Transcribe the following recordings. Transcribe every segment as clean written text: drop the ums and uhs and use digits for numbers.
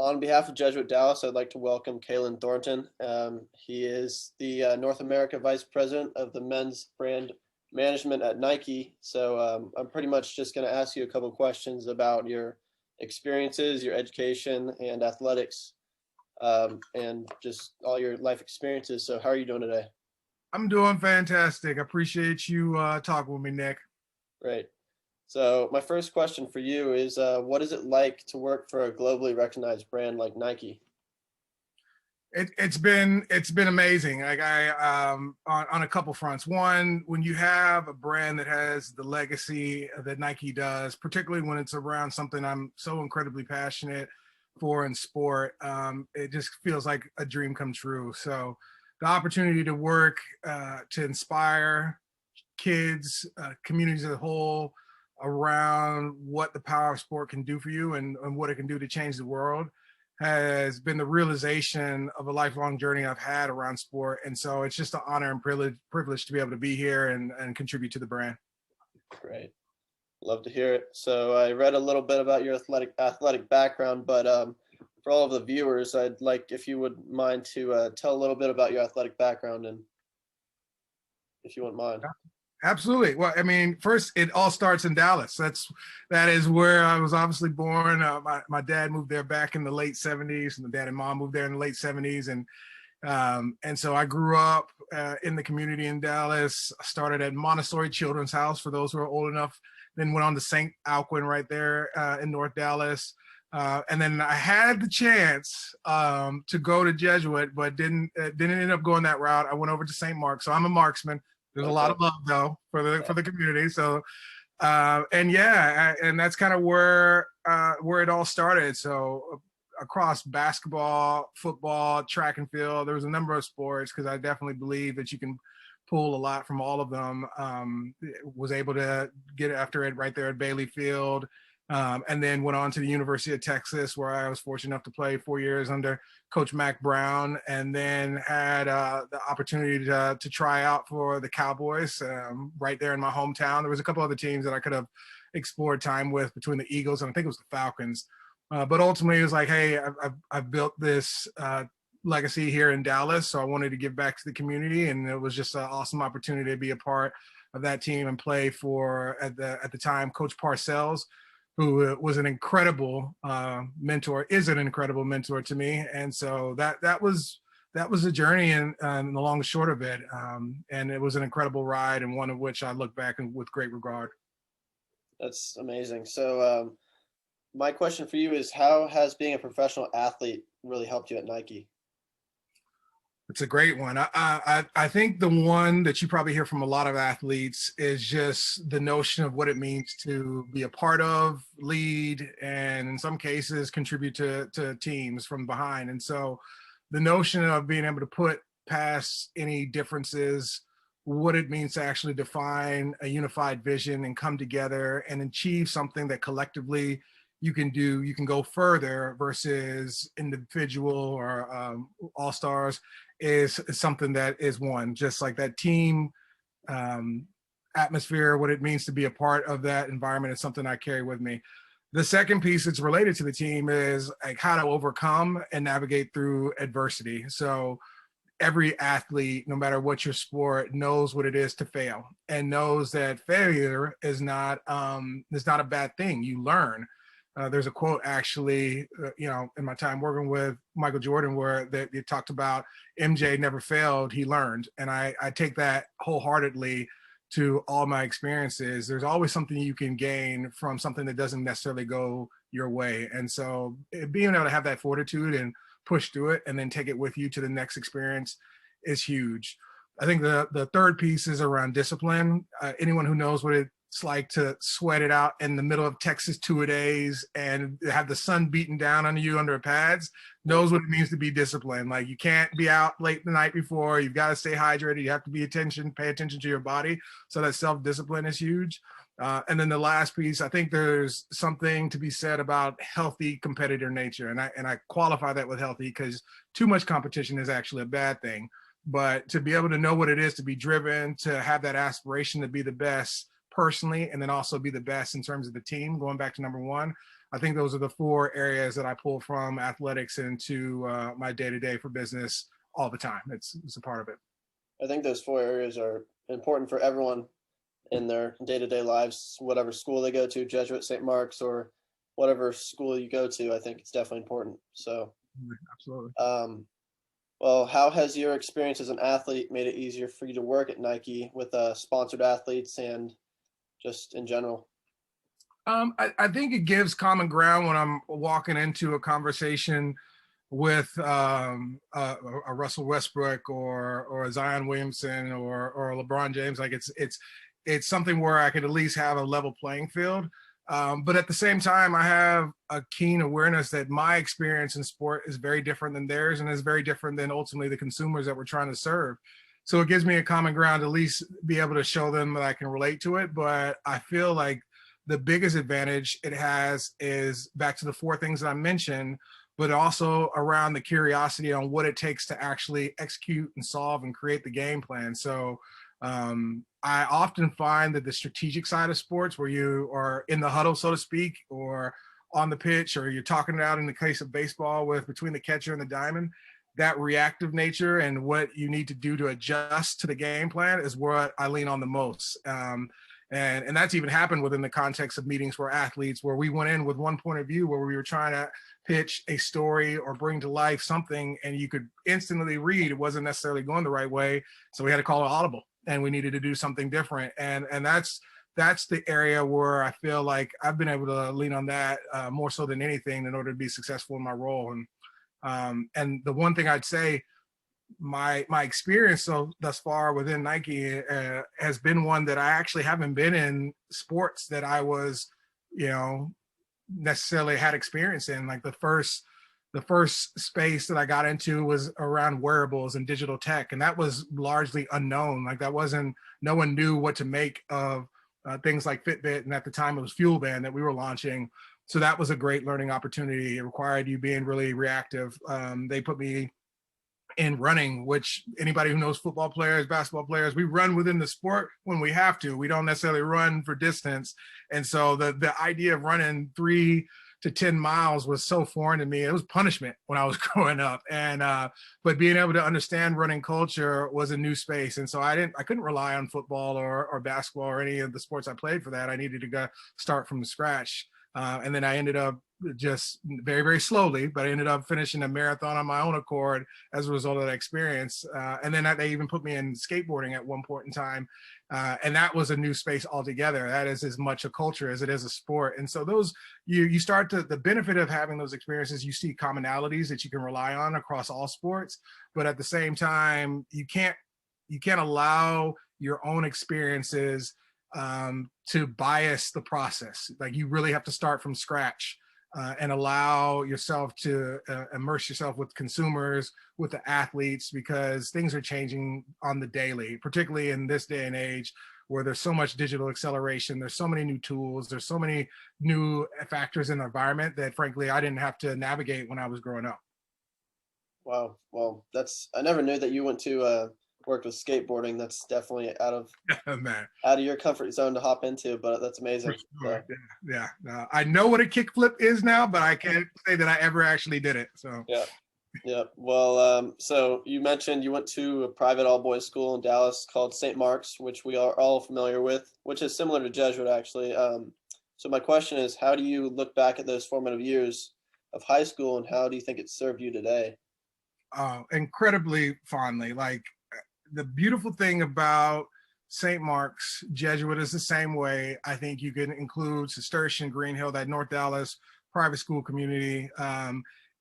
On behalf of Jesuit Dallas, I'd like to welcome Kalen Thornton. He is the North America Vice President of the men's brand management at Nike. So I'm pretty much just going to ask you a couple questions about your experiences, your education, and athletics, and just all your life experiences. So how are you doing today? I'm doing fantastic. I appreciate you talking with me, Nick. Great. So my first question for you is, what is it like to work for a globally recognized brand like Nike? It's been amazing. Like on a couple fronts. One, when you have a brand that has the legacy that Nike does, particularly when it's around something I'm so incredibly passionate for in sport, it just feels like a dream come true. So the opportunity to work to inspire kids, communities as a whole, around what the power of sport can do for you and what it can do to change the world has been the realization of a lifelong journey I've had around sport. And so it's just an honor and privilege to be able to be here and contribute to the brand. Great. Love to hear it. So I read a little bit about your athletic background, but for all of the viewers, I'd like if you would mind to tell a little bit about your athletic background, and if you wouldn't mind. Absolutely. Well, I mean, first, it all starts in Dallas. That is where I was obviously born. My dad moved there back in the late 70s, and the dad and mom moved there in the late 70s. And so I grew up in the community in Dallas. I started at Montessori Children's House, for those who are old enough, then went on to St. Alcuin right there in North Dallas. And then I had the chance to go to Jesuit, but didn't end up going that route. I went over to St. Mark. So I'm a marksman. There's a lot of love though for the community. So, and that's kind of where it all started. So across basketball, football, track and field, there was a number of sports, because I definitely believe that you can pull a lot from all of them. Was able to get after it right there at Bailey Field. And then went on to the University of Texas, where I was fortunate enough to play 4 years under Coach Mac Brown, and then had the opportunity to try out for the Cowboys right there in my hometown. There was a couple other teams that I could have explored time with, between the Eagles and I think it was the Falcons. But ultimately, it was like, hey, I've built this legacy here in Dallas, so I wanted to give back to the community, and it was just an awesome opportunity to be a part of that team and play for, at the time, Coach Parcells, who was an incredible mentor, is an incredible mentor to me. And so that was a journey and the long and short of it. And it was an incredible ride, and one of which I look back with great regard. That's amazing. So my question for you is, how has being a professional athlete really helped you at Nike? It's a great one. I think the one that you probably hear from a lot of athletes is just the notion of what it means to be a part of, lead, and in some cases contribute to teams from behind. And so the notion of being able to put past any differences, what it means to actually define a unified vision and come together and achieve something that collectively you can do, you can go further versus individual or all-stars, is something that is one, just like that team atmosphere, what it means to be a part of that environment is something I carry with me. The second piece that's related to the team is like how to overcome and navigate through adversity. So every athlete, no matter what your sport, knows what it is to fail, and knows that failure is not a bad thing. You learn. There's a quote actually, in my time working with Michael Jordan, where they talked about MJ never failed, he learned. And I take that wholeheartedly to all my experiences. There's always something you can gain from something that doesn't necessarily go your way. And so being able to have that fortitude and push through it and then take it with you to the next experience is huge. I think the third piece is around discipline. Anyone who knows what it's like to sweat it out in the middle of Texas two-a-days and have the sun beating down on you under pads knows what it means to be disciplined. Like, you can't be out late the night before. You've got to stay hydrated. You have to pay attention to your body. So that self-discipline is huge. And then the last piece, I think there's something to be said about healthy competitor nature. And I qualify that with healthy, because too much competition is actually a bad thing. But to be able to know what it is to be driven, to have that aspiration to be the best personally, and then also be the best in terms of the team, going back to number one, I think those are the 4 areas that I pull from athletics into my day-to-day for business all the time. It's a part of it. I think those 4 areas are important for everyone in their day-to-day lives, whatever school they go to, Jesuit, St. Mark's, or whatever school you go to. I think it's definitely important. So, Absolutely. Well, how has your experience as an athlete made it easier for you to work at Nike with sponsored athletes and just in general? I think it gives common ground when I'm walking into a conversation with a Russell Westbrook or a Zion Williamson or a LeBron James. Like it's something where I could at least have a level playing field. But at the same time, I have a keen awareness that my experience in sport is very different than theirs and is very different than ultimately the consumers that we're trying to serve. So it gives me a common ground to at least be able to show them that I can relate to it. But I feel like the biggest advantage it has is back to the 4 things that I mentioned, but also around the curiosity on what it takes to actually execute and solve and create the game plan. So I often find that the strategic side of sports, where you are in the huddle, so to speak, or on the pitch, or you're talking it out in the case of baseball with between the catcher and the diamond, that reactive nature and what you need to do to adjust to the game plan is what I lean on the most. And that's even happened within the context of meetings for athletes, where we went in with one point of view, where we were trying to pitch a story or bring to life something, and you could instantly read it wasn't necessarily going the right way. So we had to call it audible, and we needed to do something different. And that's the area where I feel like I've been able to lean on that more so than anything in order to be successful in my role. And the one thing I'd say, my experience thus far within Nike has been one that I actually haven't been in sports that I was, necessarily had experience in. Like the first space that I got into was around wearables and digital tech, and that was largely unknown. Like no one knew what to make of things like Fitbit, and at the time it was Fuel Band that we were launching. So that was a great learning opportunity. It required you being really reactive. They put me in running, which anybody who knows football players, basketball players, we run within the sport when we have to. We don't necessarily run for distance. And so the idea of running 3 to 10 miles was so foreign to me. It was punishment when I was growing up. And but being able to understand running culture was a new space. And so I couldn't rely on football or basketball or any of the sports I played for that. I needed to go start from scratch. And then I ended up just very, very slowly, but I ended up finishing a marathon on my own accord as a result of that experience. And then they even put me in skateboarding at one point in time. And that was a new space altogether. That is as much a culture as it is a sport. And so you start to, the benefit of having those experiences, you see commonalities that you can rely on across all sports, but at the same time, you can't allow your own experiences to bias the process. Like you really have to start from scratch and allow yourself to immerse yourself with consumers, with the athletes, because things are changing on the daily, particularly in this day and age where there's so much digital acceleration. There's so many new tools. There's so many new factors in the environment that frankly, I didn't have to navigate when I was growing up. Wow. Well, I never knew that you went to worked with skateboarding. That's definitely out of your comfort zone to hop into, but that's amazing. Sure. So. Yeah. I know what a kickflip is now, but I can't say that I ever actually did it. So yeah. Well, so you mentioned you went to a private all boys school in Dallas called St. Mark's, which we are all familiar with, which is similar to Jesuit actually. So my question is, how do you look back at those formative years of high school, and how do you think it served you today? Incredibly fondly. Like, the beautiful thing about St. Mark's Jesuit is the same way. I think you can include Cistercian, Green Hill, that North Dallas private school community,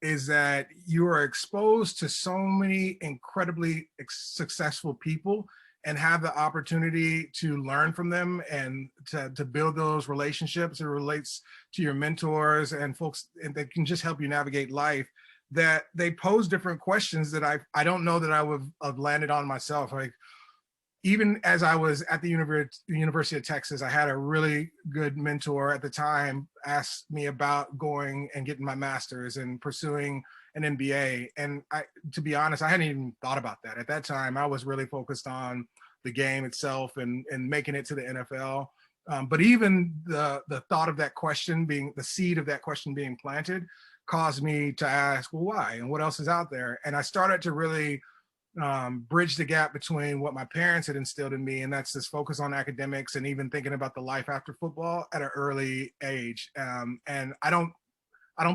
is that you are exposed to so many incredibly successful people and have the opportunity to learn from them and to build those relationships. It relates to your mentors and folks that can just help you navigate life, that they pose different questions that I don't know that I would have landed on myself. Like, even as I was at the University of Texas, I had a really good mentor at the time ask me about going and getting my master's and pursuing an MBA. And to be honest, I hadn't even thought about that. At that time, I was really focused on the game itself and making it to the NFL. But even the thought of that question being, the seed of that question being planted, caused me to ask, well, why? And what else is out there? And I started to really bridge the gap between what my parents had instilled in me, and that's this focus on academics and even thinking about the life after football at an early age. And I don't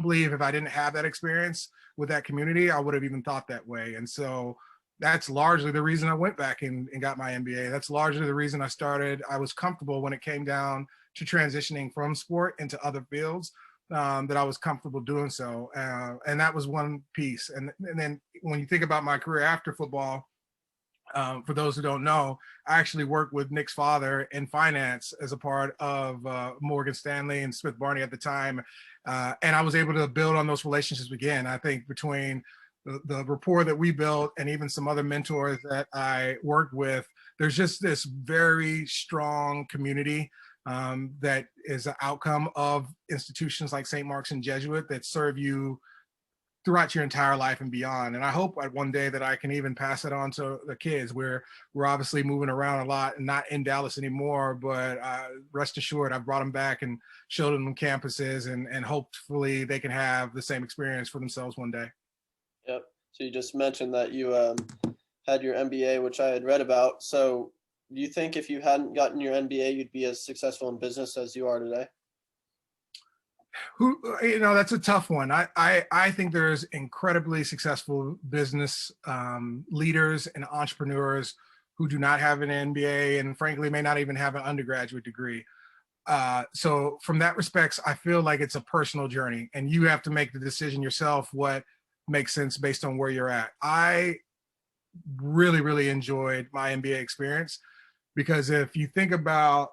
believe if I didn't have that experience with that community, I would have even thought that way. And so that's largely the reason I went back and got my MBA. That's largely the reason I was comfortable when it came down to transitioning from sport into other fields, that I was comfortable doing so. And that was one piece. And then when you think about my career after football, for those who don't know, I actually worked with Nick's father in finance as a part of Morgan Stanley and Smith Barney at the time. And I was able to build on those relationships again. I think between the rapport that we built and even some other mentors that I worked with, there's just this very strong community that is an outcome of institutions like St. Mark's and Jesuit that serve you throughout your entire life and beyond. And I hope one day that I can even pass it on to the kids. We're obviously moving around a lot and not in Dallas anymore, but rest assured, I've brought them back and showed them campuses, and hopefully they can have the same experience for themselves one day. Yep. So you just mentioned that you had your MBA, which I had read about. So do you think if you hadn't gotten your MBA, you'd be as successful in business as you are today? That's a tough one. I think there's incredibly successful business leaders and entrepreneurs who do not have an MBA and frankly may not even have an undergraduate degree. So from that respects, I feel like it's a personal journey and you have to make the decision yourself what makes sense based on where you're at. I really, really enjoyed my MBA experience because if you think about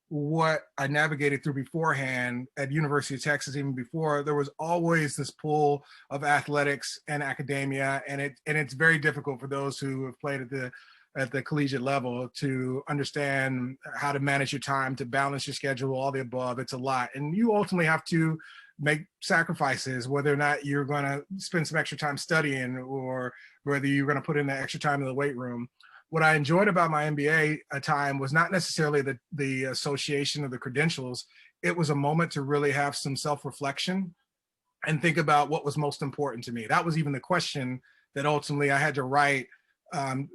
what I navigated through beforehand at University of Texas, even before, there was always this pull of athletics and academia, and it's very difficult for those who have played at the collegiate level to understand how to manage your time, to balance your schedule, all the above. It's a lot, and you ultimately have to make sacrifices, whether or not you're going to spend some extra time studying or whether you're going to put in that extra time in the weight room. What I enjoyed about my MBA time was not necessarily the association of the credentials. It was a moment to really have some self-reflection and think about what was most important to me. That was even the question that ultimately I had to write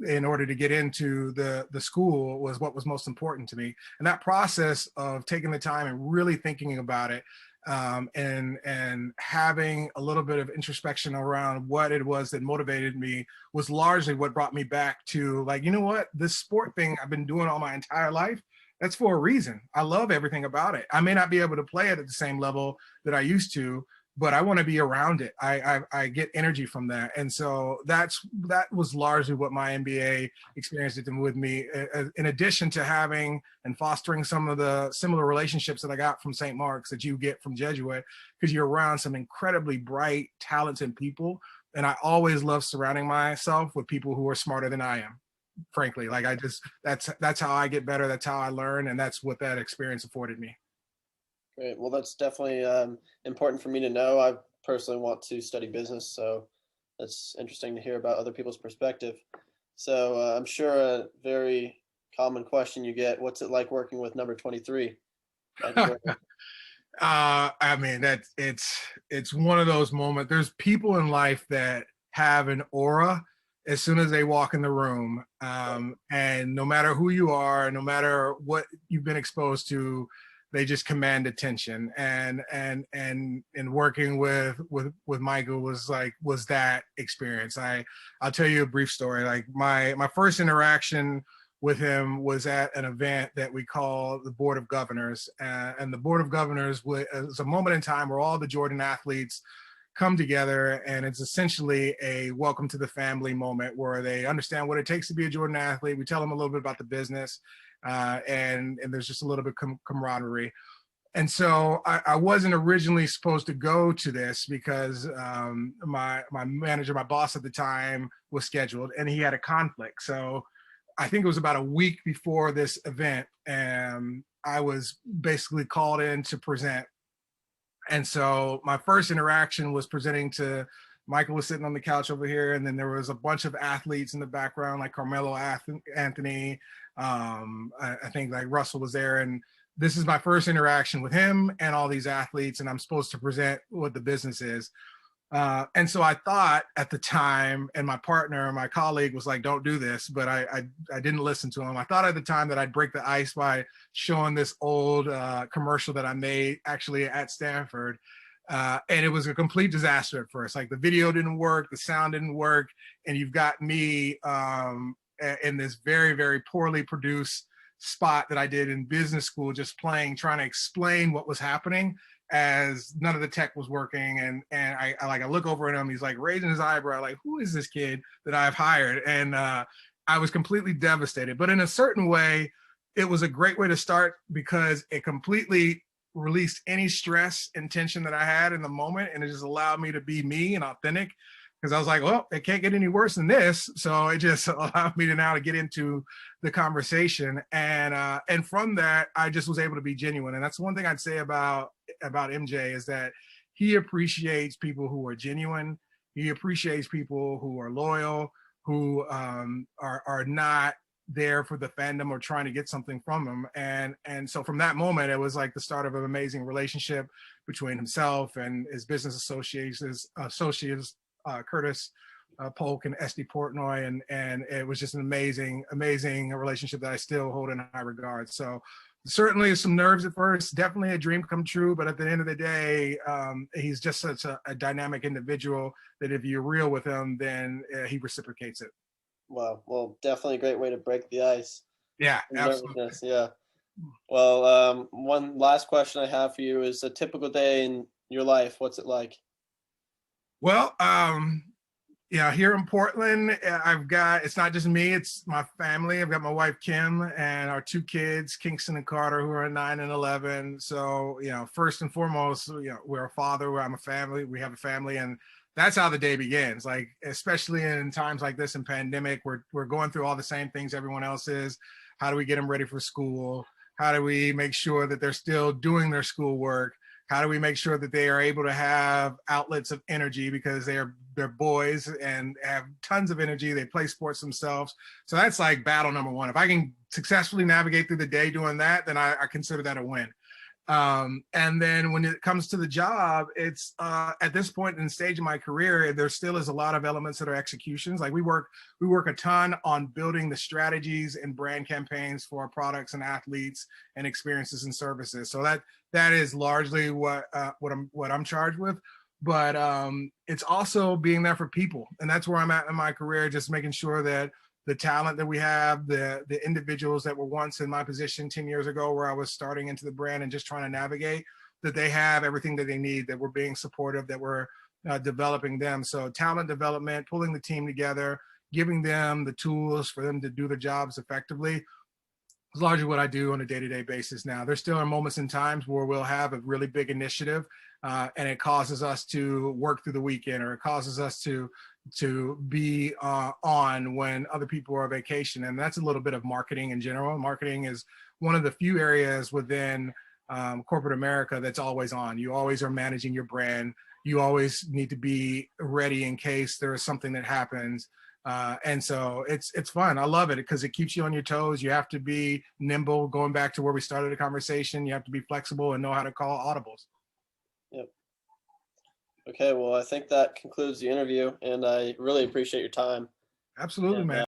in order to get into the school, was what was most important to me. And that process of taking the time and really thinking about it, and having a little bit of introspection around what it was that motivated me was largely what brought me back to, like, you know what, this sport thing I've been doing all my entire life, that's for a reason. I love everything about it. I may not be able to play it at the same level that I used to, but I want to be around it. I get energy from that. And so that was largely what my MBA experience did with me, in addition to having and fostering some of the similar relationships that I got from St. Mark's that you get from Jesuit, because you're around some incredibly bright, talented people. And I always love surrounding myself with people who are smarter than I am, frankly. Like that's how I get better. That's how I learn. And that's what that experience afforded me. Great. Well, that's definitely important for me to know. I personally want to study business, so that's interesting to hear about other people's perspective. So I'm sure a very common question you get, what's it like working with number 23? I mean, it's one of those moments. There's people in life that have an aura as soon as they walk in the room. And no matter who you are, no matter what you've been exposed to, they just command attention. And working with Michael was that experience. I'll tell you a brief story. Like my first interaction with him was at an event that we call the Board of Governors. And the Board of Governors was a moment in time where all the Jordan athletes come together, and it's essentially a welcome to the family moment where they understand what it takes to be a Jordan athlete. We tell them a little bit about the business, and there's just a little bit of camaraderie. And so I wasn't originally supposed to go to this because my manager, my boss at the time, was scheduled and he had a conflict. So I think it was about a week before this event, and I was basically called in to present. And so my first interaction was presenting to Michael. Was sitting on the couch over here, and then there was a bunch of athletes in the background, like Carmelo Anthony. I think like Russell was there, and this is my first interaction with him and all these athletes, and I'm supposed to present what the business is. And so I thought at the time, and my partner, my colleague was like, don't do this, but I didn't listen to him. I thought at the time that I'd break the ice by showing this old commercial that I made actually at Stanford. And it was a complete disaster at first. Like the video didn't work, the sound didn't work, and you've got me in this very, very poorly produced spot that I did in business school, just trying to explain what was happening as none of the tech was working. And I look over at him, he's like raising his eyebrow, like, who is this kid that I've hired? And I was completely devastated. But in a certain way, it was a great way to start because it completely released any stress and tension that I had in the moment. And it just allowed me to be me and authentic, because I was like, well, it can't get any worse than this. So it just allowed me to now to get into the conversation. And from that, I just was able to be genuine. And that's one thing I'd say about MJ is that he appreciates people who are genuine. He appreciates people who are loyal, who are not there for the fandom or trying to get something from him. And so from that moment, it was like the start of an amazing relationship between himself and his business associates, Curtis Polk and Esty Portnoy, and it was just an amazing relationship that I still hold in high regard. So certainly some nerves at first, definitely a dream come true, but at the end of the day, he's just such a dynamic individual that if you're real with him, then he reciprocates it. Wow. Well, definitely a great way to break the ice. Yeah, absolutely. Yeah. Well, one last question I have for you is a typical day in your life. What's it like? Well, yeah, here in Portland, it's not just me, it's my family. I've got my wife, Kim, and our two kids, Kingston and Carter, who are 9 and 11. So, first and foremost, we're a father, I'm a family, we have a family, and that's how the day begins. Like, especially in times like this in pandemic, we're going through all the same things everyone else is. How do we get them ready for school? How do we make sure that they're still doing their schoolwork? How do we make sure that they are able to have outlets of energy, because they're boys and have tons of energy. They play sports themselves. So that's like battle number one. If I can successfully navigate through the day doing that, then I consider that a win. And then when it comes to the job, it's at this point in the stage of my career, there still is a lot of elements that are executions. Like we work a ton on building the strategies and brand campaigns for our products and athletes and experiences and services. So that is largely what I'm charged with. But it's also being there for people, and that's where I'm at in my career, just making sure that the talent that we have, the individuals that were once in my position 10 years ago where I was starting into the brand and just trying to navigate, that they have everything that they need, that we're being supportive, that we're developing them. So talent development, pulling the team together, giving them the tools for them to do their jobs effectively is largely what I do on a day-to-day basis now. There still are moments and times where we'll have a really big initiative and it causes us to work through the weekend, or it causes us to be on when other people are on vacation. And that's a little bit of marketing in general. Marketing is one of the few areas within corporate America that's always on. You always are managing your brand. You always need to be ready in case there is something that happens. And so it's fun. I love it because it keeps you on your toes. You have to be nimble. Going back to where we started the conversation, you have to be flexible and know how to call audibles. Yep. Okay, well, I think that concludes the interview, and I really appreciate your time. Absolutely, man.